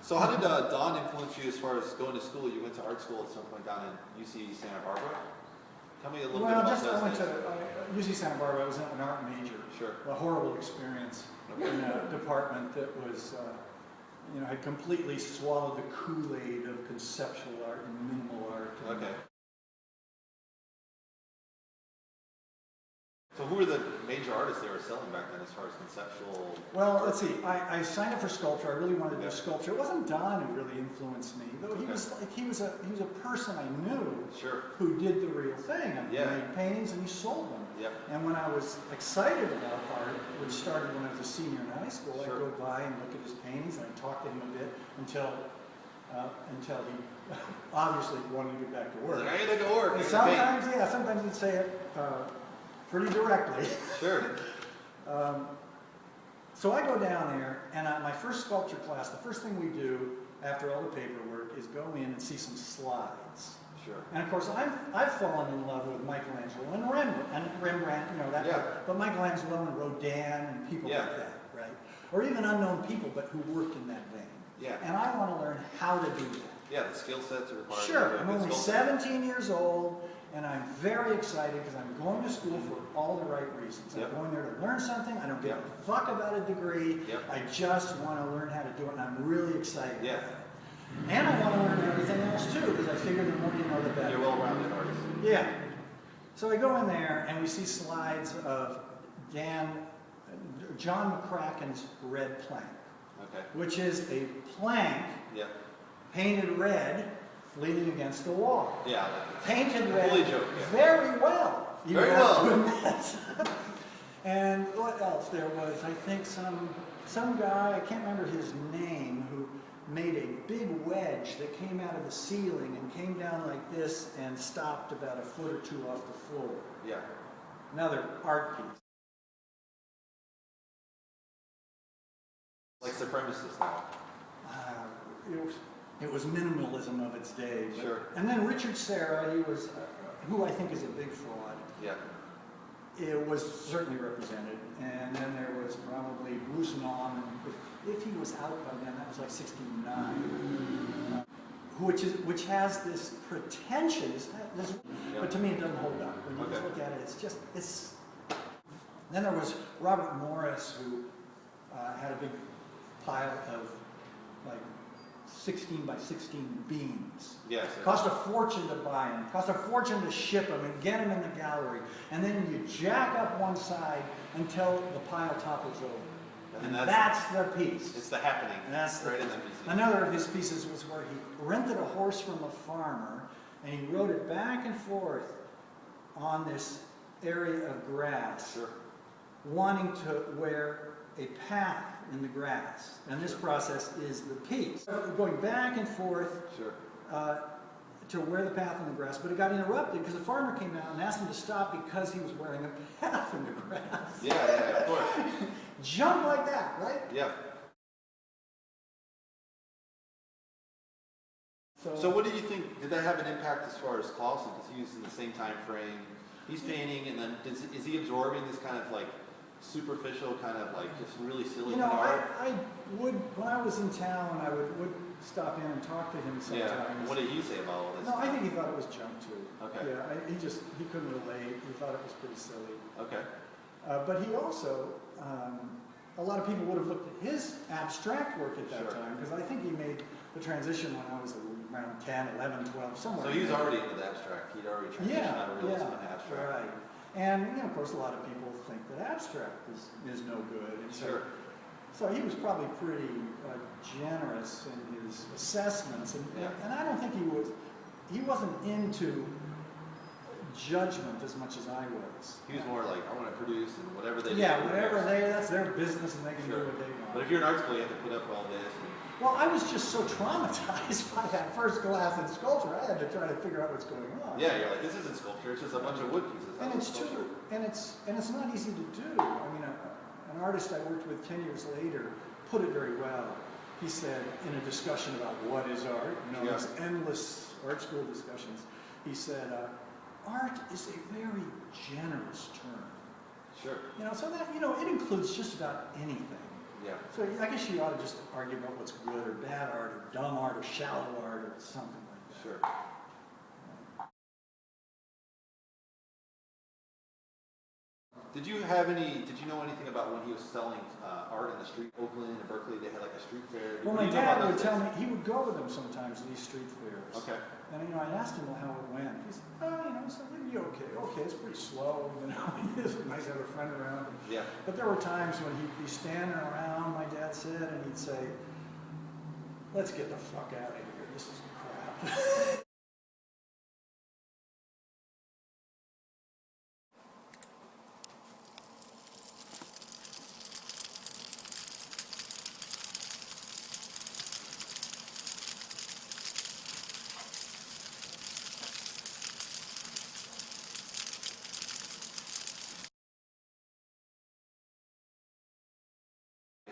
So how did Don influence you as far as going to school? You went to art school at some point down in UC Santa Barbara. Tell me a little bit about those I went things. to UC Santa Barbara. I was an art major. Sure. A horrible experience in a department that was, had completely swallowed the Kool-Aid of conceptual art and minimal art. Okay. So who were the major artists they were selling back then as far as conceptual? Well, let's see. I signed up for sculpture. I really wanted to do sculpture. It wasn't Don who really influenced me, though. He was a person I knew who did the real thing. He made paintings and he sold them. Yep. And when I was excited about art, which started when I was a senior in high school, I'd go by and look at his paintings and I'd talk to him a bit until he obviously wanted to get back to work. Like, I gotta go work. And sometimes he'd say it pretty directly. Sure. So I go down there, and my first sculpture class, the first thing we do after all the paperwork is go in and see some slides. Sure. And of course, I've fallen in love with Michelangelo and Rembrandt, but Michelangelo and Rodin and people like that, right? Or even unknown people, but who worked in that vein. Yeah. And I want to learn how to do that. Yeah, the skill sets are required. Sure. I'm only 17 years old, and I'm very excited because I'm going to school for all the right reasons. I'm going there to learn something. I don't give a fuck about a degree. I just want to learn how to do it, and I'm really excited about it. And I want to learn everything else too, because I figure the more you know, the better. You're well-rounded artist. Yeah. So I go in there, and we see slides of John McCracken's red plank, which is a plank painted red, leaning against the wall. Yeah. Painted red Joke, very well. Very well. And what else? There was, I think, some guy, I can't remember his name, who made a big wedge that came out of the ceiling and came down like this and stopped about a foot or two off the floor. Yeah. Another art piece. Like supremacists now. It was minimalism of its day. Sure. And then Richard Serra, he was, who I think is a big fraud. Yeah. It was certainly represented. And then there was probably Bruce Nauman, if he was out by then, that was like 69, which has this pretentious, but to me it doesn't hold up. When you just look at it, it's. Then there was Robert Morris, who had a big pile of like 16 by 16 beams. Yes. Cost a fortune to buy them, cost a fortune to ship them and get them in the gallery. And then you jack up one side until the pile topples over. And that's the piece. It's the happening. And that's right in that piece. Another of his pieces was where he rented a horse from a farmer and he rode it back and forth on this area of grass, wanting to wear a path in the grass, and this process is the piece. Going back and forth to wear the path in the grass, but it got interrupted because the farmer came out and asked him to stop because he was wearing a path in the grass. Yeah, of course. Jump like that, right? Yeah. So what do you think, did that have an impact as far as Clausen? Because he was in the same time frame. He's painting, and then is he absorbing this kind of like superficial, kind of like just really silly art? I would, when I was in town, I would stop in and talk to him sometimes. Yeah. What did he say about all this? No, I think he thought it was junk too. Okay. Yeah, he couldn't relate. He thought it was pretty silly. Okay. But he also, a lot of people would have looked at his abstract work at that time, because I think he made the transition when I was around 10, 11, 12, somewhere. So he was already into the abstract. He'd already transitioned out of realism into abstract. Right. And of course, a lot of people think that abstract is no good. And so he was probably pretty generous in his assessments, and I don't think he wasn't into judgment as much as I was. He was more like, I want to produce and whatever they do. Yeah, that's their business and they can do what they want. But if you're an art school, you have to put up with all this. Well, I was just so traumatized by that first class in sculpture. I had to try to figure out what's going on. Yeah, you're like, this isn't sculpture, it's just a bunch of wood pieces. And it's true. And it's not easy to do. I mean, an artist I worked with 10 years later put it very well. He said in a discussion about what is art, these endless art school discussions, he said, art is a very generous term. Sure. So that, it includes just about anything. Yeah. So I guess you ought to just argue about what's good or bad art or dumb art or shallow art or something like that. Sure. Did you know anything about when he was selling art in the street? Oakland and Berkeley, they had like a street fair. Well, What do my you know about dad would those tell things? me, he would go with them sometimes to these street fairs. Okay. And, I asked him how it went. He said, so it'd be okay. Okay, it's pretty slow, It's nice to have a friend around. Yeah. But there were times when he'd be standing around, my dad said, and he'd say, let's get the fuck out of here. This is crap.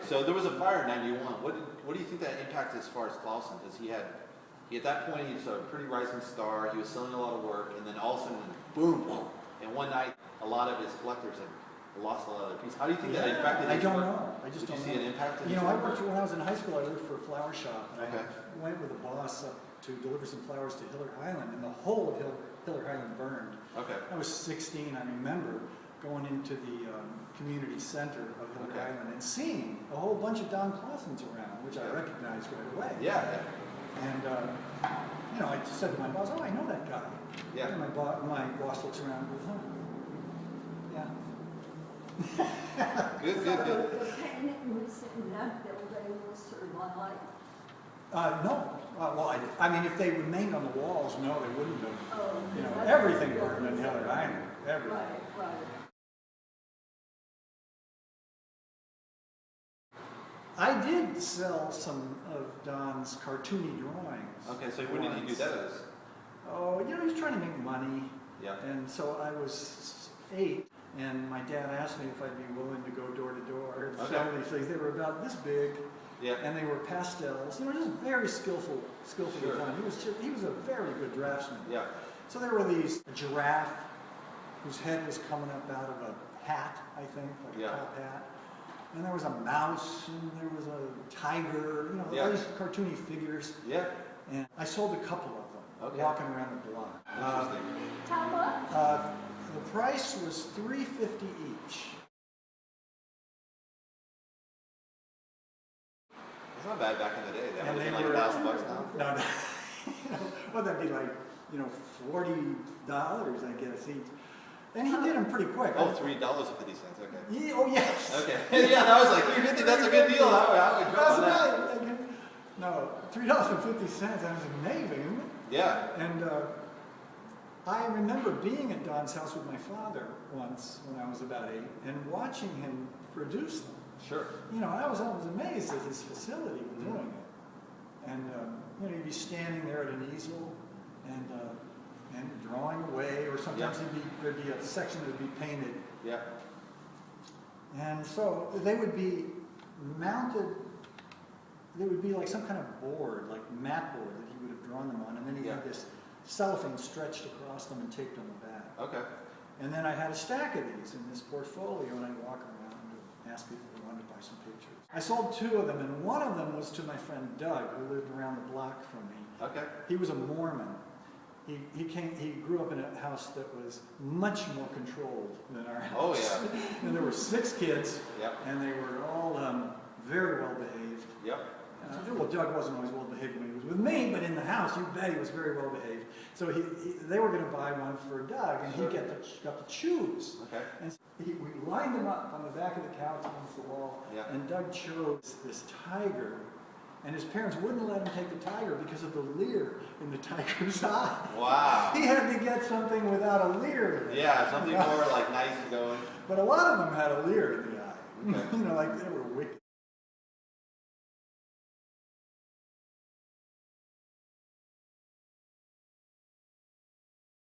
So there was a fire in '91. What do you think that impacted as far as Clausen? Because he at that point, he was a pretty rising star. He was selling a lot of work, and then all of a sudden, boom! And one night, a lot of his collectors had lost a lot of their pieces. How do you think that impacted I his don't work? know. I just Did don't you see know. an impact? I worked when I was in high school. I worked for a flower shop, and Okay. I went with a boss up to deliver some flowers to Hillard Highland, and the whole of Hillard Highland burned. Okay. I was 16. I remember going into the community center of Hillard Okay. Highland and seeing a whole bunch of Don Claussens around, which I Yeah. recognized recognized right away. Yeah. And I said to my boss, "Oh, I know that guy." Yeah. And my boss looks around and goes, "Oh, yeah." Good. So the painting was in that building was survived? No. Well, I mean, if they remained on the walls, no, they wouldn't have. Oh, Everything burned in Hillard Island. Everything. Right. I did sell some of Don's cartoony drawings. Okay. So when did he do once. those? Oh, he was trying to make money. Yeah. And so I was 8, and my dad asked me if I'd be willing to go door to door and sell these things. They were about this big. Yeah. And they were pastels, just very skillfully Sure. done. He was a very good draftsman. Yeah. So there were a giraffe whose head was coming up out of a hat, I think, like Yeah. a top hat. And there was a mouse, and there was a tiger, Yeah. all these cartoony figures. Yeah. And I sold a couple of them, Okay. walking around the block. Interesting. How much? The price was $3.50 each. It's not bad back in the day. That And would have they been like were- $1,000 now. No, well, that'd be like, $40, I guess, each. And he did them pretty quick. Oh, $3.50. Okay. Yeah, oh, yes. Okay. Yeah, I was like, $3.50. That's a good deal. I would jump on that. That's right. No, $3.50. That was amazing, isn't it? Yeah. And I remember being at Don's house with my father once when I was about 8 and watching him produce them. Sure. I was always amazed at his facility with doing it. And, he'd be standing there at an easel and drawing away, or sometimes there'd be a section that would be painted. Yeah. And so they would be mounted, there would be like some kind of board, like mat board that he would have drawn them on, and then he had this cellophane stretched across them and taped on the back. Okay. And then I had a stack of these in this portfolio, and I'd walk around and ask people if they wanted to buy some pictures. I sold 2 of them, and one of them was to my friend Doug, who lived around the block from me. Okay. He was a Mormon. He grew up in a house that was much more controlled than our house. Oh, yeah. And there were 6 kids, Yep. and they were all very well behaved. Yep. Well, Doug wasn't always well behaved when he was with me, but in the house, you bet he was very well behaved. So they were going to buy one for Doug, and Sure. he got to choose. Okay. And so we lined them up on the back of the couch against the wall, Yeah. and Doug chose this tiger. And his parents wouldn't let him take the tiger because of the leer in the tiger's eye. Wow. He had to get something without a leer in it. Yeah, something more like nice going. But a lot of them had a leer in the eye. Okay. Like they were wicked.